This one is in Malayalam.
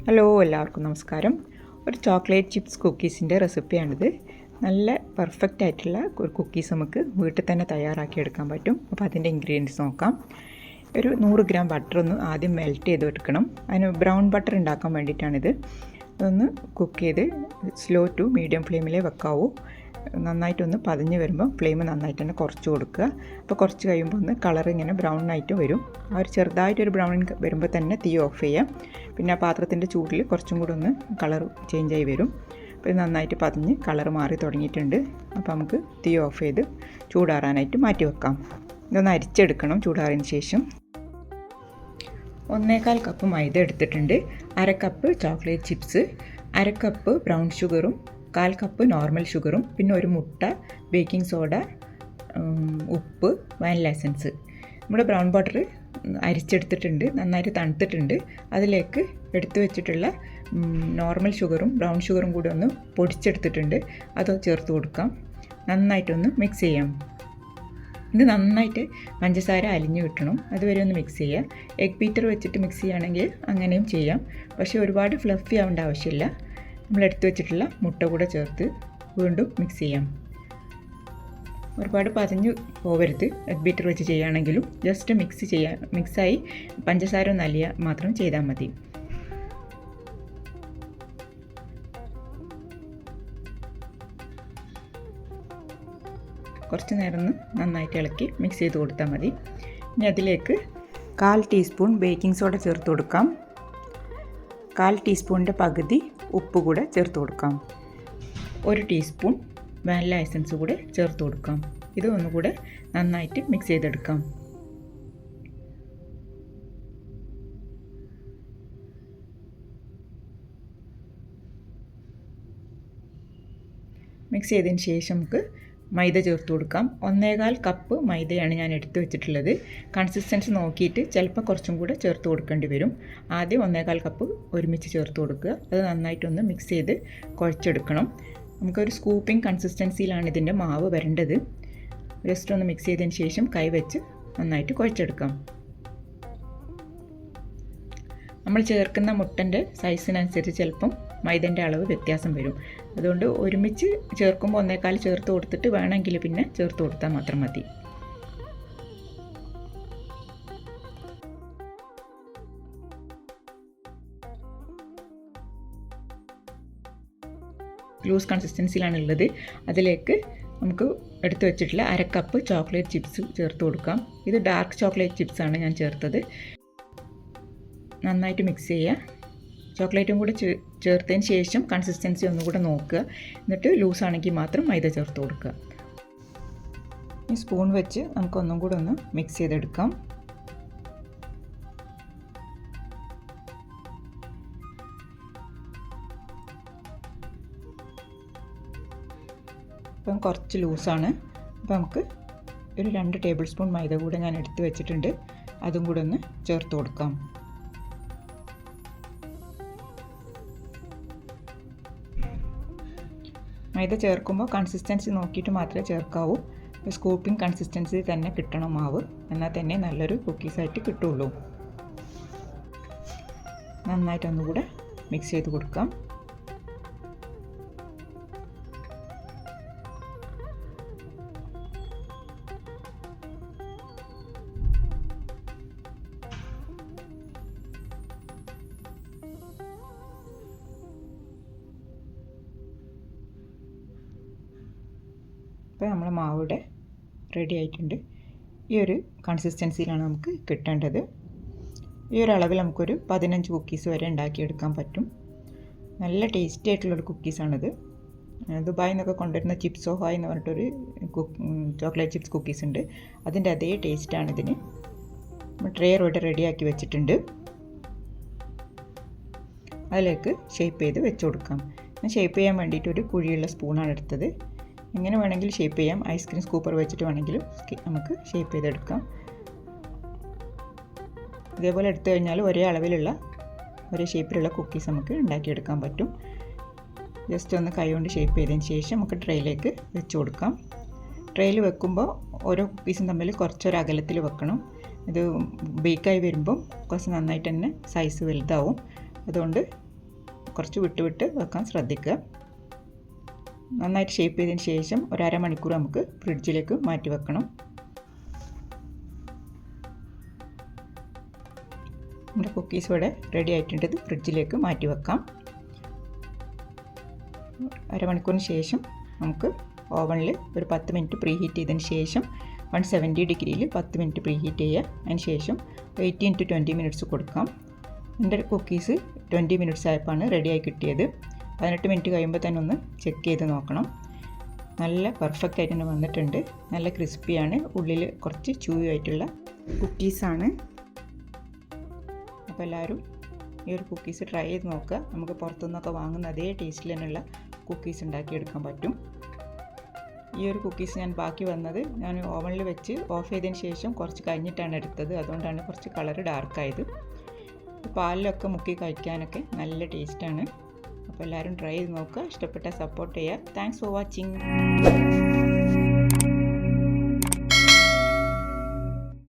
ഹലോ, എല്ലാവർക്കും നമസ്കാരം. ഒരു ചോക്ലേറ്റ് ചിപ്സ് കുക്കീസിൻ്റെ റെസിപ്പിയാണിത്. നല്ല പെർഫെക്റ്റ് ആയിട്ടുള്ള ഒരു കുക്കീസ് നമുക്ക് വീട്ടിൽ തന്നെ തയ്യാറാക്കി എടുക്കാൻ പറ്റും. അപ്പോൾ അതിൻ്റെ ഇൻഗ്രീഡിയൻസ് നോക്കാം. ഒരു 100 ഗ്രാം ബട്ടർ ഒന്ന് ആദ്യം മെൽറ്റ് ചെയ്ത് എടുക്കണം. അതിന് ബ്രൗൺ ബട്ടർ ഉണ്ടാക്കാൻ വേണ്ടിയിട്ടാണിത്. അതൊന്ന് കുക്ക് ചെയ്ത് സ്ലോ ടു മീഡിയം ഫ്ലെയിമിലേ വെക്കാവൂ. നന്നായിട്ടൊന്ന് പതിഞ്ഞ് വരുമ്പോൾ ഫ്ലെയിം നന്നായിട്ട് തന്നെ കുറച്ച് കൊടുക്കുക. അപ്പോൾ കുറച്ച് കഴിയുമ്പോൾ ഒന്ന് കളർ ഇങ്ങനെ ബ്രൗൺ ആയിട്ട് വരും. ആ ഒരു ചെറുതായിട്ടൊരു ബ്രൗൺ വരുമ്പോൾ തന്നെ തീ ഓഫ് ചെയ്യാം. പിന്നെ ആ പാത്രത്തിൻ്റെ ചൂടിൽ കുറച്ചും കൂടി ഒന്ന് കളർ ചേഞ്ച് ആയി വരും. അപ്പോൾ ഇത് നന്നായിട്ട് പതിഞ്ഞ് കളർ മാറി തുടങ്ങിയിട്ടുണ്ട്. അപ്പോൾ നമുക്ക് തീ ഓഫ് ചെയ്ത് ചൂടാറാനായിട്ട് മാറ്റി വെക്കാം. ഇതൊന്ന് അരിച്ചെടുക്കണം ചൂടാറിന് ശേഷം. 1/4 കപ്പ് മൈദ എടുത്തിട്ടുണ്ട്, 1/2 cup chocolate chips, 1/2 cup brown ഷുഗറും 1/4 കപ്പ് നോർമൽ ഷുഗറും, പിന്നെ ഒരു മുട്ട, ബേക്കിംഗ് സോഡ, ഉപ്പ്, വാനില എസൻസ്. നമ്മുടെ ബ്രൗൺ ബട്ടർ അരിച്ചെടുത്തിട്ടുണ്ട്, നന്നായിട്ട് തണുത്തിട്ടുണ്ട്. അതിലേക്ക് എടുത്തു വെച്ചിട്ടുള്ള നോർമൽ ഷുഗറും ബ്രൗൺ ഷുഗറും കൂടി ഒന്ന് പൊടിച്ചെടുത്തിട്ടുണ്ട്. അത് ചേർത്ത് കൊടുക്കാം. നന്നായിട്ടൊന്ന് മിക്സ് ചെയ്യാം. ഇത് നന്നായിട്ട് പഞ്ചസാര അലിഞ്ഞു കിട്ടണം, അതുവരെ ഒന്ന് മിക്സ് ചെയ്യുക. എഗ് ബീറ്റർ വെച്ചിട്ട് മിക്സ് ചെയ്യുകയാണെങ്കിൽ അങ്ങനെയും ചെയ്യാം. പക്ഷേ ഒരുപാട് ഫ്ലഫി ആവേണ്ട ആവശ്യമില്ല. നമ്മളെടുത്ത് വെച്ചിട്ടുള്ള മുട്ട കൂടെ ചേർത്ത് വീണ്ടും മിക്സ് ചെയ്യാം. ഒരുപാട് പതഞ്ഞു പോകരുത്. എഗ് ബീറ്റർ വെച്ച് ചെയ്യുകയാണെങ്കിലും ജസ്റ്റ് മിക്സായി പഞ്ചസാര ഒന്ന് അലിയ മാത്രം ചെയ്താൽ മതി. കുറച്ച് നേരം നന്നായിട്ട് ഇളക്കി മിക്സ് ചെയ്ത് കൊടുത്താൽ മതി. ഇനി അതിലേക്ക് 1/4 ടീസ്പൂൺ ബേക്കിംഗ് സോഡ ചേർത്ത് കൊടുക്കാം. 1/4 ടീസ്പൂണിൻ്റെ പകുതി ഉപ്പ് കൂടെ ചേർത്ത് കൊടുക്കാം. 1 ടീസ്പൂൺ വാനില എസൻസ് കൂടെ ചേർത്ത് കൊടുക്കാം. ഇത് ഒന്നുകൂടെ നന്നായിട്ട് മിക്സ് ചെയ്തെടുക്കാം. മിക്സ് ചെയ്തതിന് ശേഷം നമുക്ക് മൈദ ചേർത്ത് കൊടുക്കാം. 1/4 കപ്പ് മൈദയാണ് ഞാൻ എടുത്തു വെച്ചിട്ടുള്ളത്. കൺസിസ്റ്റൻസി നോക്കിയിട്ട് ചിലപ്പോൾ കുറച്ചും കൂടെ ചേർത്ത് കൊടുക്കേണ്ടി വരും. ആദ്യം 1/4 കപ്പ് ഒരുമിച്ച് ചേർത്ത് കൊടുക്കുക. അത് നന്നായിട്ടൊന്ന് മിക്സ് ചെയ്ത് കുഴച്ചെടുക്കണം. നമുക്കൊരു സ്കൂപ്പിംഗ് കൺസിസ്റ്റൻസിയിലാണ് ഇതിൻ്റെ മാവ് വരേണ്ടത്. ജസ്റ്റ് ഒന്ന് മിക്സ് ചെയ്തതിന് ശേഷം കൈ വെച്ച് നന്നായിട്ട് കുഴച്ചെടുക്കാം. നമ്മൾ ചേർക്കുന്ന മുട്ടൻ്റെ സൈസിനനുസരിച്ച് ചിലപ്പം മൈദൻ്റെ അളവ് വ്യത്യാസം വരും. അതുകൊണ്ട് ഒരുമിച്ച് ചേർക്കുമ്പോൾ 1/4 ചേർത്ത് കൊടുത്തിട്ട് വേണമെങ്കിൽ പിന്നെ ചേർത്ത് കൊടുത്താൽ മാത്രം മതി. ലൂസ് കൺസിസ്റ്റൻസിയിലാണ് ഉള്ളത്. അതിലേക്ക് നമുക്ക് എടുത്തു വെച്ചിട്ടുള്ള 1/2 കപ്പ് ചോക്ലേറ്റ് ചിപ്സ് ചേർത്ത് കൊടുക്കാം. ഇത് ഡാർക്ക് ചോക്ലേറ്റ് ചിപ്സാണ് ഞാൻ ചേർത്തത്. നന്നായിട്ട് മിക്സ് ചെയ്യുക. ചോക്ലേറ്റും കൂടെ ചേർത്തതിന് ശേഷം കൺസിസ്റ്റൻസി ഒന്നുകൂടെ നോക്കുക. എന്നിട്ട് ലൂസാണെങ്കിൽ മാത്രം മൈദ ചേർത്ത് കൊടുക്കുക. ഈ സ്പൂൺ വെച്ച് നമുക്കൊന്നും കൂടെ ഒന്ന് മിക്സ് ചെയ്തെടുക്കാം. ഇപ്പം കുറച്ച് ലൂസാണ്. അപ്പോൾ നമുക്ക് ഒരു 2 ടേബിൾ സ്പൂൺ മൈദ കൂടെ ഞാൻ എടുത്ത് വെച്ചിട്ടുണ്ട്. അതും കൂടെ ഒന്ന് ചേർത്ത് കൊടുക്കാം. മൈദ ചേർക്കുമ്പോൾ കൺസിസ്റ്റൻസി നോക്കിയിട്ട് മാത്രമേ ചേർക്കാവൂ. സ്കൂപ്പിംഗ് കൺസിസ്റ്റൻസി തന്നെ കിട്ടണം മാവ്, എന്നാൽ തന്നെ നല്ലൊരു കുക്കീസായിട്ട് കിട്ടുള്ളൂ. നന്നായിട്ടൊന്നുകൂടെ മിക്സ് ചെയ്ത് കൊടുക്കാം. ഇപ്പോൾ നമ്മുടെ മാവിടെ റെഡി ആയിട്ടുണ്ട്. ഈ ഒരു കൺസിസ്റ്റൻസിയിലാണ് നമുക്ക് കിട്ടേണ്ടത്. ഈ ഒരു അളവിൽ നമുക്കൊരു 15 കുക്കീസ് വരെ ഉണ്ടാക്കിയെടുക്കാൻ പറ്റും. നല്ല ടേസ്റ്റി ആയിട്ടുള്ളൊരു കുക്കീസാണിത്. ദുബായിൽ നിന്നൊക്കെ കൊണ്ടുവരുന്ന ചിപ്സ് ഓഹായ് എന്ന് പറഞ്ഞിട്ടൊരു ചോക്ലേറ്റ് ചിപ്സ് കുക്കീസ് ഉണ്ട്. അതിൻ്റെ അതേ ടേസ്റ്റാണ് ഇതിന്. ട്രേ ഇവിടെ റെഡിയാക്കി വെച്ചിട്ടുണ്ട്. അതിലേക്ക് ഷേപ്പ് ചെയ്ത് വെച്ച് കൊടുക്കാം. ഷേപ്പ് ചെയ്യാൻ വേണ്ടിയിട്ട് ഒരു കുഴിയുള്ള സ്പൂണാണ് എടുത്തത്. എങ്ങനെ വേണമെങ്കിൽ ഷേപ്പ് ചെയ്യാം. ഐസ്ക്രീം സ്കൂപ്പർ വെച്ചിട്ട് വേണമെങ്കിലും നമുക്ക് ഷേപ്പ് ചെയ്തെടുക്കാം. ഇതേപോലെ എടുത്തു കഴിഞ്ഞാൽ ഒരേ അളവിലുള്ള ഒരേ ഷേപ്പിലുള്ള കുക്കീസ് നമുക്ക് ഉണ്ടാക്കിയെടുക്കാൻ പറ്റും. ജസ്റ്റ് ഒന്ന് കൈ കൊണ്ട് ഷേപ്പ് ചെയ്തതിന് ശേഷം നമുക്ക് ട്രേയിലേക്ക് വെച്ച് കൊടുക്കാം. ട്രേയിൽ വെക്കുമ്പോൾ ഓരോ കുക്കീസും തമ്മിൽ കുറച്ചൊരു അകലത്തിൽ വെക്കണം. ഇത് ബേക്കായി വരുമ്പം കുറച്ച് നന്നായിട്ട് തന്നെ സൈസ് വലുതാവും. അതുകൊണ്ട് കുറച്ച് വിട്ട് വെക്കാൻ ശ്രദ്ധിക്കുക. നന്നായിട്ട് ഷേപ്പ് ചെയ്തതിന് ശേഷം ഒരു അരമണിക്കൂർ നമുക്ക് ഫ്രിഡ്ജിലേക്ക് മാറ്റി വെക്കണം. നമ്മുടെ കുക്കീസ് ഇവിടെ റെഡി ആയിട്ടുണ്ട്. ഇത് ഫ്രിഡ്ജിലേക്ക് മാറ്റി വെക്കാം. അരമണിക്കൂറിന് ശേഷം നമുക്ക് ഓവനിൽ ഒരു 10 മിനിറ്റ് പ്രീ ഹീറ്റ് ചെയ്തതിന് ശേഷം 170 ഡിഗ്രിയിൽ 10 മിനിറ്റ് പ്രീ ഹീറ്റ് ചെയ്യുക. അതിന് ശേഷം 18 to 20 മിനിറ്റ്സ് കൊടുക്കാം. എൻ്റെ കുക്കീസ് 20 മിനിറ്റ്സ് ആയപ്പോഴാണ് റെഡിയായി കിട്ടിയത്. 18 മിനിറ്റ് കഴിയുമ്പോൾ തന്നെ ഒന്ന് ചെക്ക് ചെയ്ത് നോക്കണം. നല്ല പെർഫെക്റ്റ് ആയിട്ട് തന്നെ വന്നിട്ടുണ്ട്. നല്ല ക്രിസ്പിയാണ്. ഉള്ളിൽ കുറച്ച് ചൂയായിട്ടുള്ള കുക്കീസാണ്. അപ്പോൾ എല്ലാവരും ഈ ഒരു കുക്കീസ് ട്രൈ ചെയ്ത് നോക്കുക. നമുക്ക് പുറത്തുനിന്നൊക്കെ വാങ്ങുന്ന അതേ ടേസ്റ്റിൽ തന്നെയുള്ള കുക്കീസ് ഉണ്ടാക്കിയെടുക്കാൻ പറ്റും. ഈ ഒരു കുക്കീസ് ഞാൻ ബാക്കി വന്നത് ഞാൻ ഓവനിൽ വെച്ച് ഓഫ് ചെയ്തതിന് ശേഷം കുറച്ച് കഴിഞ്ഞിട്ടാണ് എടുത്തത്. അതുകൊണ്ടാണ് കുറച്ച് കളർ ഡാർക്കായത്. പാലിലൊക്കെ മുക്കി കഴിക്കാനൊക്കെ നല്ല ടേസ്റ്റാണ്. അപ്പോൾ എല്ലാവരും ട്രൈ ചെയ്ത് നോക്കുക. ഇഷ്ടപ്പെട്ടാൽ സപ്പോർട്ട് ചെയ്യുക. Thanks for watching.